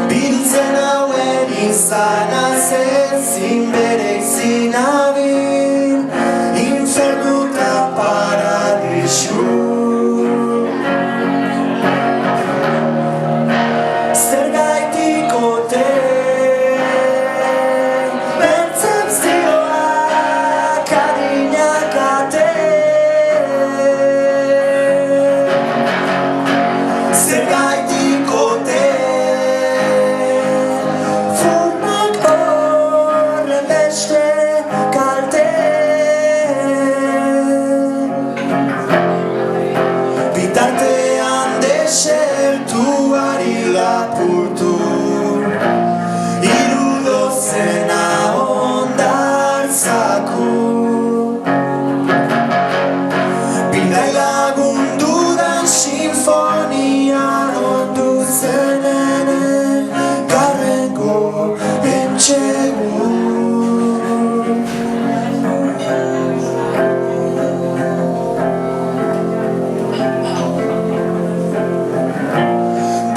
Biltzen hauen izana zezin bere izin abil infernu eta paradisu. Zergaitik ote bertzen zioak adinak ate. Zergaitik ote formak horren beste kalte. Bitartean desertuari lapurtu hiru dozena hondartzaku. Bidai lagundudan sinfonia ondu zenen garrengo entsegu.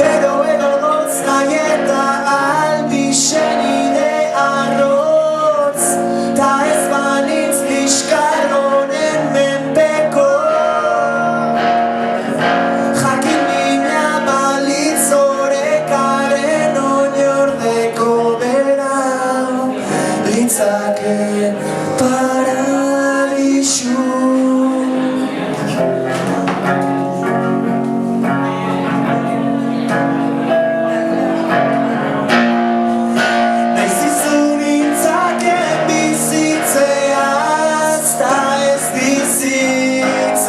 Bero edorotz nahi eta albixen ide arrotz ta ez banitz liskar honen menpeko. Jakin mina balitz orekaren oinordeko bera litzake paradisu. Naiz izu nintzaken bizitzeaz, ta ez bizitzeaz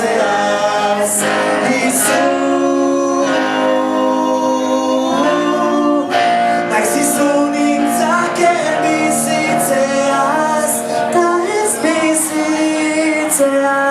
izu. Naiz izu nintzaken bizitzeaz, ta ez bizitzeaz